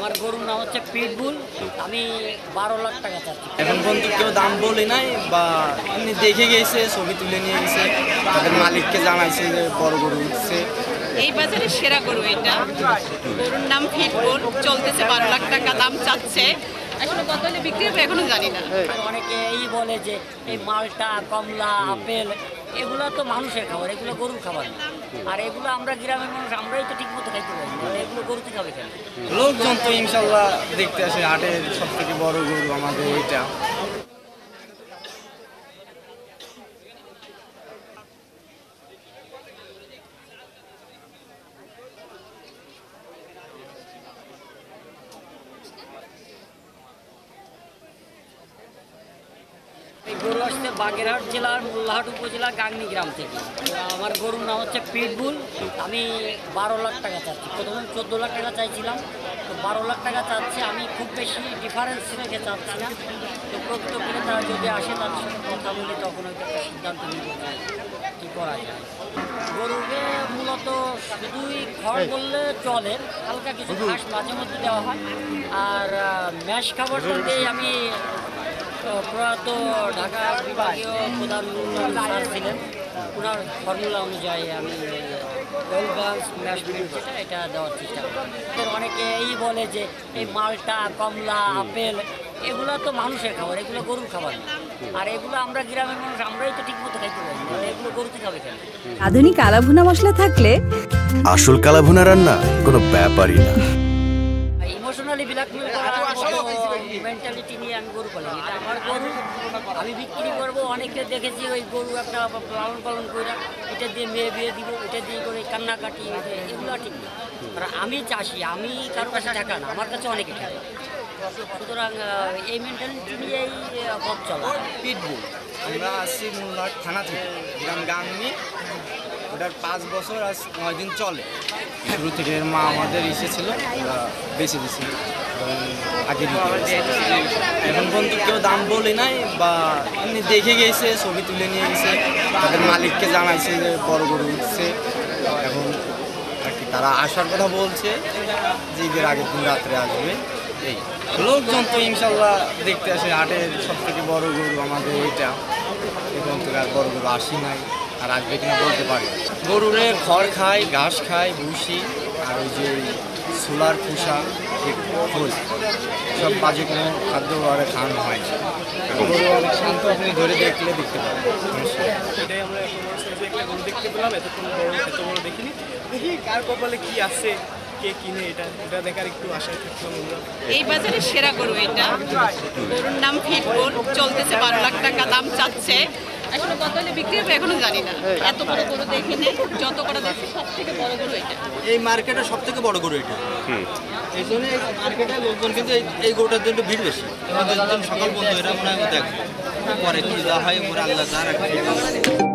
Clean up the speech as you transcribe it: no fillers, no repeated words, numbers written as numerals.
আমার গরুর নাম হচ্ছে পিটবুল। আমি 12 লাখ টাকা চাচ্ছি। এখন পর্যন্ত কেউ দাম বলে নাই বা এমনি দেখে গেছে, ছবি তুলে নিয়ে গেছে, তাদের মালিককে জানাইছে যে বড় গরু উঠছে। এই বাজারে সেরা গরু এটা। গরুর নাম পিটবুল, চলতেছে 12 লাখ টাকা দাম চাচ্ছে। আসলে কত হলে বিক্রি হবে এখনো জানি না। অনেকে এই বলে যে এই মালটা, কমলা, আপেল এগুলো তো মানুষের খাবার, এগুলো গরুর খাবার না। আর এগুলো আমরা গ্রামের মানুষ আমরাই তো ঠিক মতো খাইতে পারি না, এগুলো গরুতে খাবে কেন? লোকজন তো ইনশাল্লাহ দেখতে আসে, হাটের সব থেকে বড় গরু আমাদের এটা। এই গরু আসছে বাগেরহাট জেলার মোল্লাহাট উপজেলা গাংনী গ্রাম থেকে। আমার গরুর নাম হচ্ছে পিটবুল। আমি 12 লাখ টাকা চাচ্ছি। প্রথমে 14 লাখ টাকা চাইছিলাম, তো 12 লাখ টাকা চাচ্ছি। আমি খুব বেশি ডিফারেন্স রেখে চাচ্ছি না। তো প্রকৃত ক্রেতারা যদি আসে তাদের সাথে কথা বলে তখন ওইটা একটা সিদ্ধান্ত নিব কী করা যায়। গরুকে মূলত শুধুই খড় বললে চলে, হালকা কিছু ঘাস মাঝে মধ্যে দেওয়া হয়। আর ম্যাশ খাবার বলতেই আমি প্রয়াত ঢাকা বিভাগীয় প্রধান স্যার ছিলেন, ওনার ফর্মুলা অনুযায়ী আমি গোলগঞ্জ ম্যাশ যেটা এটা দেওয়ার চেষ্টা করি। অনেকে এই বলে যে এই মালটা, কমলা, আপেল এগুলো তো মানুষের খাবার, এগুলো গরুর খাবার না। আর এগুলো আমরা গ্রামের মানুষ আমরাই তো ঠিক মতো খাইতে পারি না, এগুলো গরুতে খাবে কেন? আধুনিক কালাভুনা মশলা থাকলে আসল কালাভুনা রান্না কোনো ব্যাপারই না। ইমোশনালি ব্ল্যাকমেল করার মেন্টালিটি নিয়ে আমি গরু পালি। এটা আমার গরু, আমি বিক্রি করবো। অনেকে দেখেছি ওই গরু একটা লালন পালন করে এটা দিয়ে মেয়ে বিয়ে দিব, এটা দিয়ে করে কান্নাকাটি, এগুলো ঠিক না। আর আমি চাষি, আমি কারো কাছে টাকা না, আমার কাছে অনেকে টাকা। সুতরাং এই মেন্টালিটি নিয়েই পথ চলা। পিটবুল আমরা আসছি মোল্লাহাট থানা থেকে, গ্রাম গাংনী। ওটার 5 বছর আজ 9 দিন চলে। শুরু থেকে মা আমাদের এসেছিল, ওরা বেছে দিয়েছিল আগে। এখন পর্যন্ত কেউ দাম বলে নাই বা এমনি দেখে গেছে, ছবি তুলে নিয়ে গেছে, তাদের মালিককে জানাইছে যে বড় গরু উঠছে। এখন আর কি তারা আসার কথা বলছে যে ঈদের আগের দিন রাত্রে আসবে। এই লোকজন তো ইনশাল্লাহ দেখতে আসে, হাটের সব থেকে বড় গরু আমাদের এটা। এখন তো আর বড় গরু আসি নাই, আর আসবে কিনা বলতে পারি। গরুরে খড় খায়, ঘাস খায়, ভুসি, আর ওই যে সোলার খোসা, ফুল, সব বাজে কোনো খাদ্য আর খাওয়ানো হয় না। গরু অনেক শান্ত, আপনি ধরে দেখলে দেখতে পারেন। এটাই আমরা একটা গরু দেখতে পেলাম, এতক্ষণ এত বড় দেখিনি। দেখি কার কপালে কি আছে, কে কিনে এটা দেখার একটু আশায় থাকলাম আমরা। এই বাজারে সেরা গরু এটা। গরুর নাম পিটবুল, চলতেছে 12 লাখ টাকা দাম চাচ্ছে। আসলে কত হলে বিক্রি হবে এখনো জানি না। এত বড় গরু দেখিনি, যত কটা দেখছি সব থেকে বড় গরু এটা। এই মার্কেটের সব থেকে বড় গরু এটা। এই জন্য এই মার্কেটের লোকজন কিন্তু এই গরুটার জন্য ভিড় বেশি। সকাল পর্যন্ত এরা মনে হয় দেখবে, পরে কি যা হয় পরে আল্লাহ যা রাখবে।